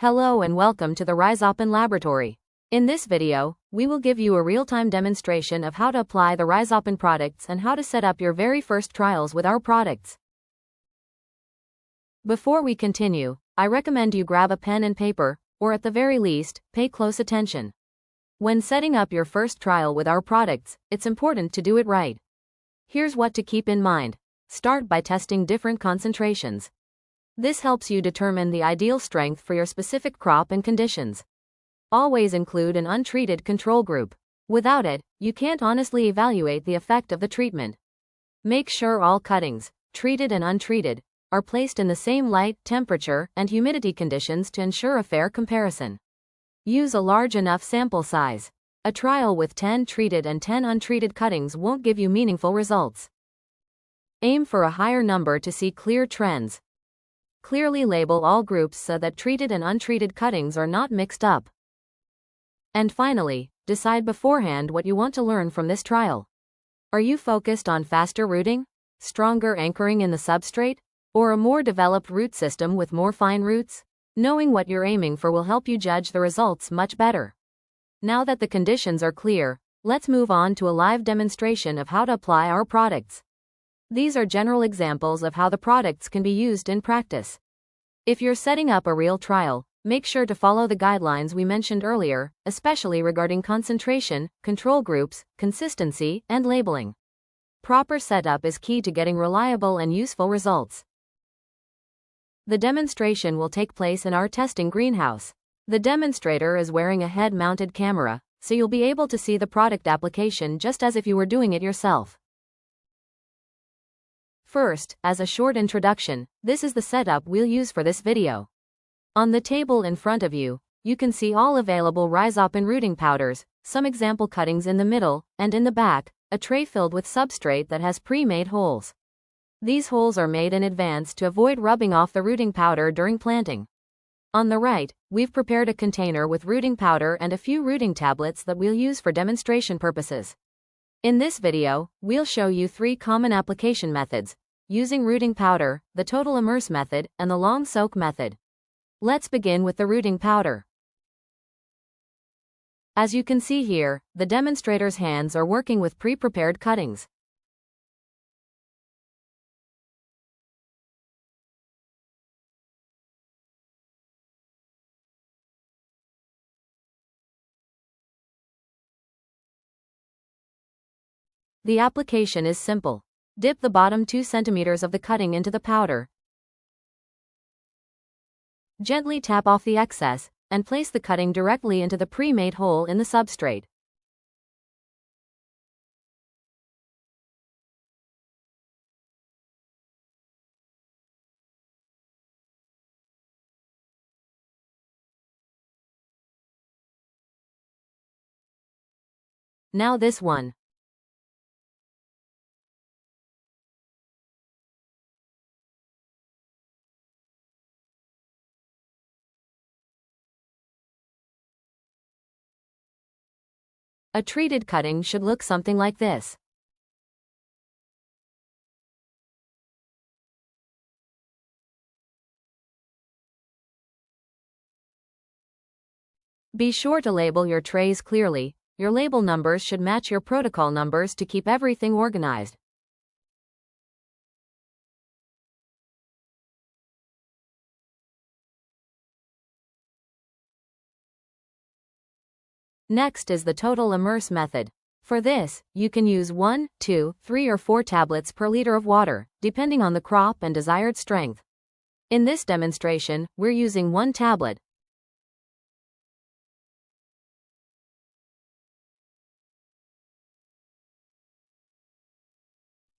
Hello and welcome to the Rhizopon laboratory. In this video, we will give you a real-time demonstration of how to apply the Rhizopon products and how to set up your very first trials with our products. Before we continue, I recommend you grab a pen and paper, or at the very least, pay close attention. When setting up your first trial with our products, it's important to do it right. Here's what to keep in mind. Start by testing different concentrations. This helps you determine the ideal strength for your specific crop and conditions. Always include an untreated control group. Without it, you can't honestly evaluate the effect of the treatment. Make sure all cuttings, treated and untreated, are placed in the same light, temperature, and humidity conditions to ensure a fair comparison. Use a large enough sample size. A trial with 10 treated and 10 untreated cuttings won't give you meaningful results. Aim for a higher number to see clear trends. Clearly label all groups so that treated and untreated cuttings are not mixed up. And finally, decide beforehand what you want to learn from this trial. Are you focused on faster rooting, stronger anchoring in the substrate, or a more developed root system with more fine roots? Knowing what you're aiming for will help you judge the results much better. Now that the conditions are clear, let's move on to a live demonstration of how to apply our products. These are general examples of how the products can be used in practice. If you're setting up a real trial, make sure to follow the guidelines we mentioned earlier, especially regarding concentration, control groups, consistency, and labeling. Proper setup is key to getting reliable and useful results. The demonstration will take place in our testing greenhouse. The demonstrator is wearing a head-mounted camera, so you'll be able to see the product application just as if you were doing it yourself. First, as a short introduction, this is the setup we'll use for this video. On the table in front of you, you can see all available Rhizopon rooting powders, some example cuttings in the middle, and in the back, a tray filled with substrate that has pre-made holes. These holes are made in advance to avoid rubbing off the rooting powder during planting. On the right, we've prepared a container with rooting powder and a few rooting tablets that we'll use for demonstration purposes. In this video, we'll show you 3 common application methods, using rooting powder, the total immerse method, and the long soak method. Let's begin with the rooting powder. As you can see here, the demonstrator's hands are working with pre-prepared cuttings. The application is simple. Dip the bottom 2 cm of the cutting into the powder. Gently tap off the excess, and place the cutting directly into the pre-made hole in the substrate. Now this one. A treated cutting should look something like this. Be sure to label your trays clearly. Your label numbers should match your protocol numbers to keep everything organized. Next is the total immerse method. For this, you can use 1, 2, 3 or 4 tablets per liter of water, depending on the crop and desired strength. In this demonstration, we're using 1 tablet.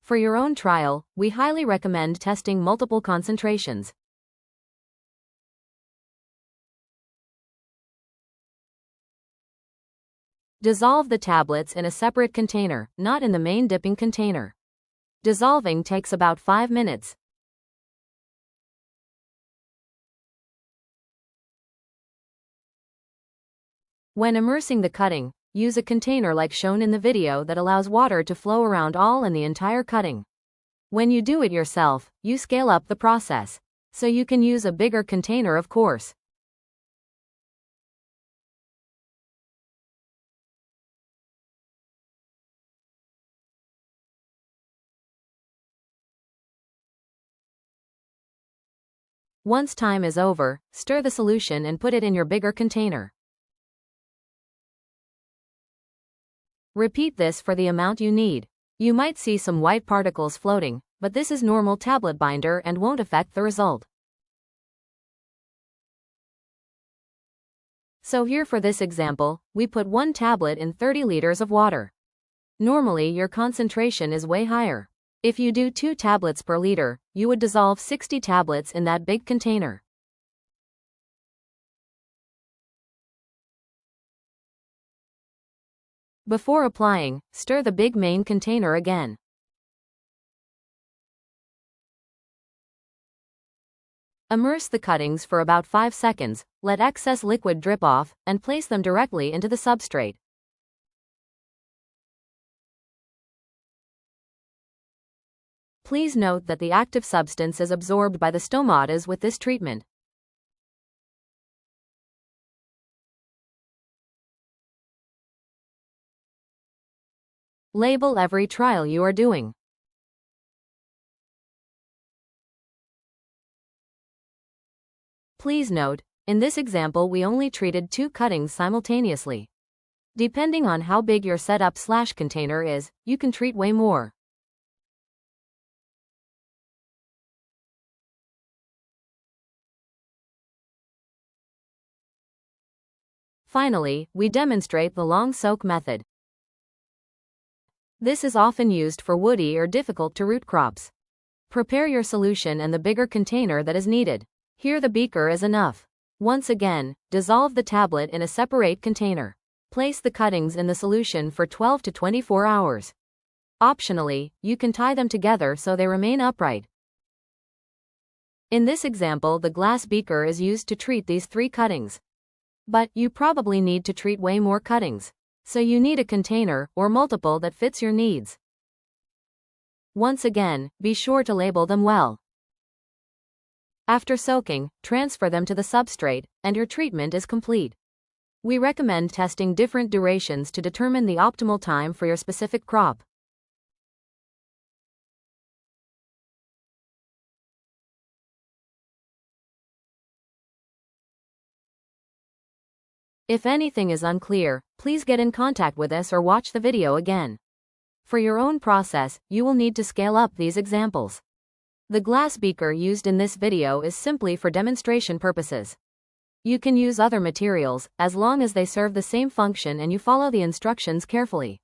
For your own trial, we highly recommend testing multiple concentrations. Dissolve the tablets in a separate container, not in the main dipping container. Dissolving takes about 5 minutes. When immersing the cutting, use a container like shown in the video that allows water to flow around all in the entire cutting. When you do it yourself, you scale up the process. So you can use a bigger container, of course. Once time is over, stir the solution and put it in your bigger container. Repeat this for the amount you need. You might see some white particles floating, but this is normal tablet binder and won't affect the result. So here for this example, we put 1 tablet in 30 liters of water. Normally your concentration is way higher. If you do 2 tablets per liter, you would dissolve 60 tablets in that big container. Before applying, stir the big main container again. Immerse the cuttings for about 5 seconds, let excess liquid drip off, and place them directly into the substrate. Please note that the active substance is absorbed by the stomatas with this treatment. Label every trial you are doing. Please note, in this example we only treated 2 cuttings simultaneously. Depending on how big your setup/container is, you can treat way more. Finally, we demonstrate the long soak method. This is often used for woody or difficult to root crops. Prepare your solution and the bigger container that is needed. Here the beaker is enough. Once again, dissolve the tablet in a separate container. Place the cuttings in the solution for 12 to 24 hours. Optionally, you can tie them together so they remain upright. In this example, the glass beaker is used to treat these 3 cuttings. But you probably need to treat way more cuttings. So you need a container or multiple that fits your needs. Once again, be sure to label them well. After soaking, transfer them to the substrate, and your treatment is complete. We recommend testing different durations to determine the optimal time for your specific crop. If anything is unclear, please get in contact with us or watch the video again. For your own process, you will need to scale up these examples. The glass beaker used in this video is simply for demonstration purposes. You can use other materials, as long as they serve the same function and you follow the instructions carefully.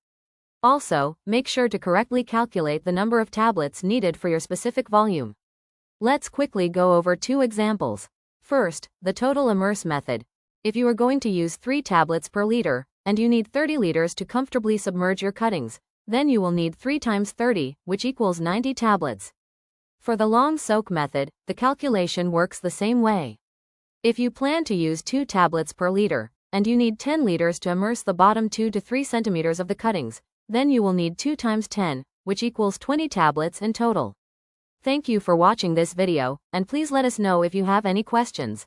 Also, make sure to correctly calculate the number of tablets needed for your specific volume. Let's quickly go over 2 examples. First, the total immerse method. If you are going to use 3 tablets per liter, and you need 30 liters to comfortably submerge your cuttings, then you will need 3 times 30, which equals 90 tablets. For the long soak method, the calculation works the same way. If you plan to use 2 tablets per liter, and you need 10 liters to immerse the bottom 2 to 3 centimeters of the cuttings, then you will need 2 times 10, which equals 20 tablets in total. Thank you for watching this video, and please let us know if you have any questions.